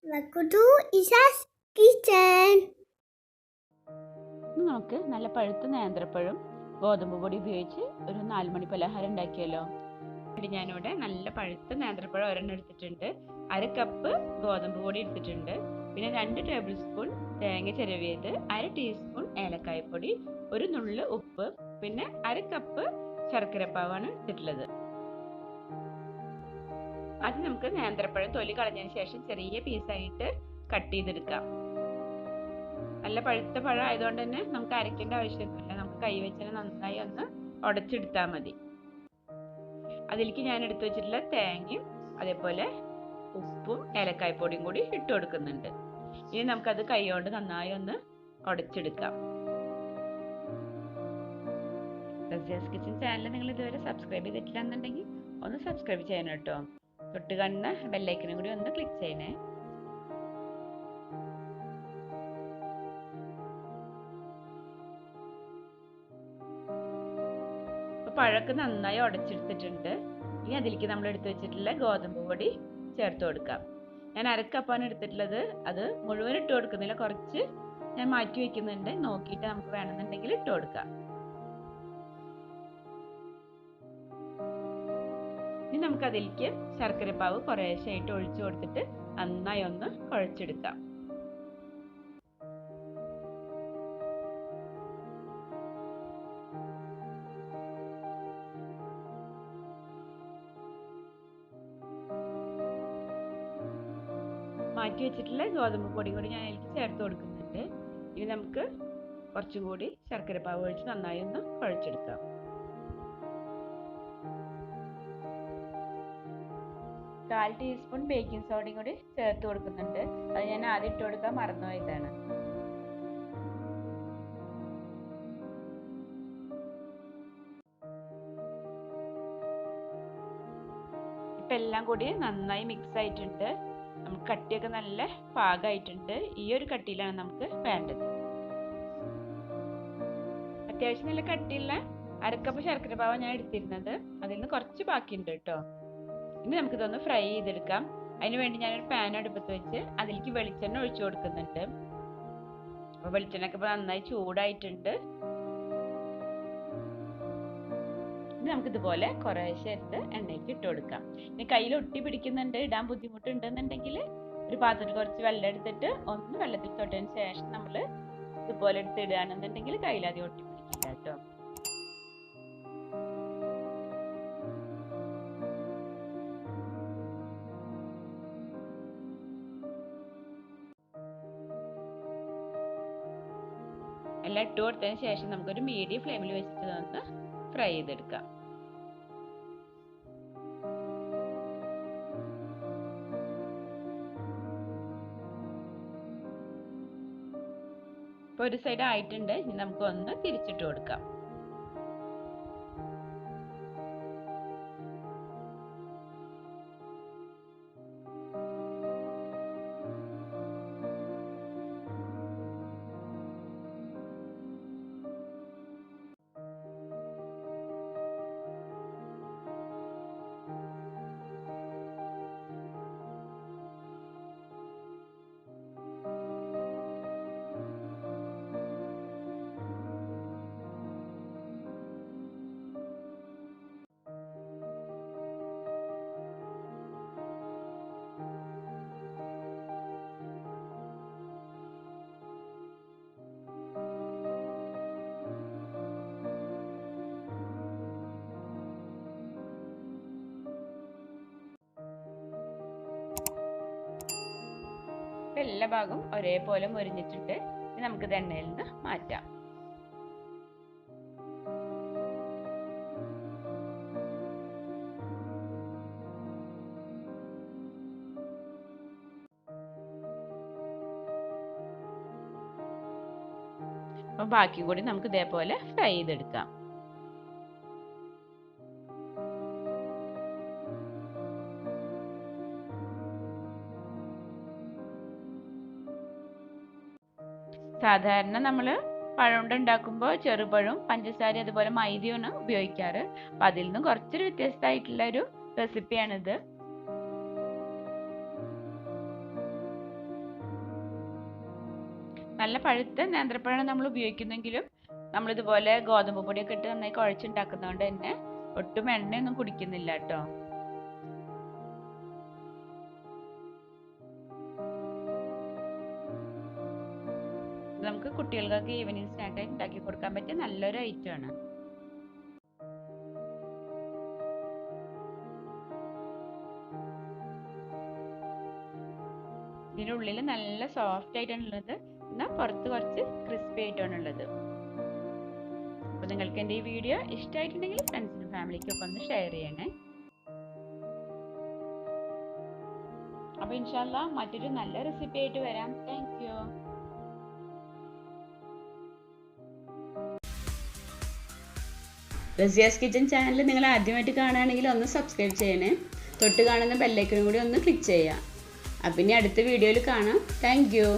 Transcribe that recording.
Welcome to Isha's Kitchen. നമുക്ക് നല്ല പഴുത്ത നേന്ത്രപ്പഴം ഗോതമ്പ് പൊടി ഉപയോഗിച്ച് ഒരു 4 മണി പലഹാരം ഉണ്ടാക്കിയല്ലോ. ഞാനിവിടെ നല്ല പഴുത്ത നേന്ത്രപ്പഴം ഒരെണ്ണം എടുത്തിട്ടുണ്ട്, 1/2 കപ്പ് ഗോതമ്പ് പൊടി എടുത്തിട്ടുണ്ട്, പിന്നെ 2 ടേബിൾ സ്പൂൺ തേങ്ങ ചിരവിയത്, 1/2 ടീസ്പൂൺ ഏലക്കായപ്പൊടി, ഒരു നുള്ള് ഉപ്പ്, പിന്നെ 1/2 കപ്പ് ശർക്കരപ്പാവാണ് എടുത്തിട്ടുള്ളത്. ആദ്യം നമുക്ക് നേന്ത്രപ്പഴം തൊലി കളഞ്ഞതിന് ശേഷം ചെറിയ പീസായിട്ട് കട്ട് ചെയ്തെടുക്കാം. നല്ല പഴുത്ത പഴം ആയതുകൊണ്ട് തന്നെ നമുക്ക് അരയ്ക്കേണ്ട ആവശ്യമൊന്നുമില്ല, നമുക്ക് കൈ വെച്ച് നന്നായി ഒന്ന് ഉടച്ചെടുത്താൽ മതി. അതിലേക്ക് ഞാൻ എടുത്തു വെച്ചിട്ടുള്ള തേങ്ങയും അതേപോലെ ഉപ്പും ഏലക്കായ്പ്പൊടിയും കൂടി ഇട്ട് കൊടുക്കുന്നുണ്ട്. ഇനി നമുക്കത് കൈ കൊണ്ട് നന്നായി ഒന്ന് ഉടച്ചെടുക്കാം. റസിയാസ് കിച്ചൻ ചാനൽ നിങ്ങൾ ഇതുവരെ സബ്സ്ക്രൈബ് ചെയ്തിട്ടില്ല എന്നുണ്ടെങ്കിൽ ഒന്ന് സബ്സ്ക്രൈബ് ചെയ്യണം കേട്ടോ. തൊട്ട് കാണുന്ന ബെല്ലൈക്കനും കൂടി ഒന്ന് ക്ലിക്ക് ചെയ്യണേ. പഴമൊക്കെ നന്നായി ഉടച്ചെടുത്തിട്ടുണ്ട്. ഇനി അതിലേക്ക് നമ്മൾ എടുത്തു വെച്ചിട്ടുള്ള ഗോതമ്പ് പൊടി ചേർത്ത് കൊടുക്കാം. ഞാൻ 1/2 കപ്പാണ് എടുത്തിട്ടുള്ളത്. അത് മുഴുവൻ ഇട്ട് കൊടുക്കുന്നില്ല, കുറച്ച് ഞാൻ മാറ്റി വെക്കുന്നുണ്ട്. നോക്കിയിട്ട് നമുക്ക് വേണമെന്നുണ്ടെങ്കിൽ ഇട്ട് കൊടുക്കാം. ഇനി നമുക്ക് അതിലേക്ക് ശർക്കരപ്പാവ് കുറേശ്ശായിട്ട് ഒഴിച്ചു കൊടുത്തിട്ട് നന്നായി ഒന്ന് കുഴച്ചെടുക്കാം. മാറ്റി വെച്ചിട്ടുള്ള ഗോതമ്പ് പൊടി കൂടി ഞാൻ അതിലേക്ക് ചേർത്ത് കൊടുക്കുന്നുണ്ട്. ഇനി നമുക്ക് കുറച്ചും കൂടി ശർക്കരപ്പാവ് ഒഴിച്ച് നന്നായി ഒന്ന് കുഴച്ചെടുക്കാം. കാൽ ടീസ്പൂൺ ബേക്കിംഗ് സോഡയും കൂടി ചേർത്ത് കൊടുക്കുന്നുണ്ട്. അത് ഞാൻ ആദ്യം ഇട്ട് കൊടുക്കാൻ മറന്നുപോയതാണ്. ഇപ്പം എല്ലാം കൂടി നന്നായി മിക്സ് ആയിട്ടുണ്ട്. നമുക്ക് കട്ടിയൊക്കെ നല്ല പാകമായിട്ടുണ്ട്. ഈ ഒരു കട്ടിയിലാണ് നമുക്ക് വേണ്ടത്. അത്യാവശ്യം നല്ല കട്ടിയുള്ള 1/2 കപ്പ് ശർക്കരപ്പാവ ഞാൻ എടുത്തിരുന്നത്, അതിൽ നിന്ന് കുറച്ച് ബാക്കിയുണ്ട് കേട്ടോ. ഇനി നമുക്കിതൊന്ന് ഫ്രൈ ചെയ്തെടുക്കാം. അതിനുവേണ്ടി ഞാനൊരു പാൻ അടുപ്പത്ത് വെച്ച് അതിലേക്ക് വെളിച്ചെണ്ണ ഒഴിച്ചു കൊടുക്കുന്നുണ്ട്. അപ്പോൾ വെളിച്ചെണ്ണ ഒക്കെ നന്നായി ചൂടായിട്ടുണ്ട്. ഇനി നമുക്കിതുപോലെ കുറേശ്ശെ എടുത്ത് എണ്ണയ്ക്ക് ഇട്ട് കൊടുക്കാം. ഇനി കയ്യിൽ ഒട്ടി പിടിക്കുന്നുണ്ട്, ഇടാൻ ബുദ്ധിമുട്ടുണ്ടെന്നുണ്ടെങ്കിൽ ഒരു പാത്രത്തിൽ കുറച്ച് വെള്ളം എടുത്തിട്ട് ഒന്ന് വെള്ളത്തിൽ തൊട്ടതിന് ശേഷം നമ്മൾ ഇതുപോലെ എടുത്ത് ഇടുകയാണെന്നുണ്ടെങ്കിൽ കയ്യിലാദ്യം ഒട്ടി പിടിക്കില്ല കേട്ടോ. എല്ലാം ഇട്ട് കൊടുത്തതിന് ശേഷം നമുക്കൊരു മീഡിയം ഫ്ലെയിമിൽ വെച്ചിട്ട് ഒന്ന് ഫ്രൈ ചെയ്തെടുക്കാം. ഇപ്പോൾ ഒരു സൈഡ് ആയിട്ടുണ്ട്. ഇനി നമുക്ക് ഒന്ന് തിരിച്ചിട്ട് കൊടുക്കാം. എല്ലാ ഭാഗവും ഒരേപോലെ മൊരിഞ്ഞിട്ടുണ്ട്. ഇനി നമുക്കിത് എണ്ണയിൽ നിന്ന് മാറ്റാം. അപ്പം ബാക്കി കൂടി നമുക്ക് ഇതേപോലെ ഫ്രൈ ചെയ്തെടുക്കാം. സാധാരണ നമ്മൾ പഴം ഉണ്ടാക്കുമ്പോൾ ചെറുപഴവും പഞ്ചസാര അതുപോലെ മൈദയാണ് ഉപയോഗിക്കാറ്. അപ്പം അതിൽ നിന്നും കുറച്ചൊരു വ്യത്യസ്തമായിട്ടുള്ള ഒരു റെസിപ്പിയാണിത്. നല്ല പഴുത്ത നേന്ത്രപ്പഴമാണ് നമ്മൾ ഉപയോഗിക്കുന്നെങ്കിലും നമ്മളിതുപോലെ ഗോതമ്പ് പൊടിയൊക്കെ ഇട്ട് നന്നായി കുഴച്ചുണ്ടാക്കുന്നതുകൊണ്ട് തന്നെ ഒട്ടും എണ്ണയൊന്നും കുടിക്കുന്നില്ല കേട്ടോ. നമുക്ക് കുട്ടികൾക്കൊക്കെ ഈവനിങ് സ്നാക്കായി ഉണ്ടാക്കി കൊടുക്കാൻ പറ്റിയ നല്ലൊരു ഐറ്റമാണ്. ഇതിൻ്റെ ഉള്ളിൽ നല്ല സോഫ്റ്റ് ആയിട്ടാണ് ഉള്ളത്, എന്നാൽ പുറത്ത് കുറച്ച് ക്രിസ്പി ആയിട്ടാണ് ഉള്ളത്. അപ്പോൾ നിങ്ങൾക്ക് എൻ്റെ ഈ വീഡിയോ ഇഷ്ടമായിട്ടുണ്ടെങ്കിൽ ഫ്രണ്ട്സിനും ഫാമിലിക്കൊക്കെ ഒന്ന് ഷെയർ ചെയ്യണേ. അപ്പോൾ ഇൻഷാല്ലാ മറ്റൊരു നല്ല റെസിപ്പി ആയിട്ട് വരാം. Thank you. Razia's kitchen channel നിങ്ങൾ ആദ്യമായിട്ട് കാണുകയാണെങ്കിൽ ഒന്ന് സബ്സ്ക്രൈബ് ചെയ്യണേ. തൊട്ട് കാണുന്ന ബെല്ലൈക്കനും കൂടി ഒന്ന് ക്ലിക്ക് ചെയ്യാം. അപ്പം ഇനി അടുത്ത വീഡിയോയിൽ കാണാം. Thank you.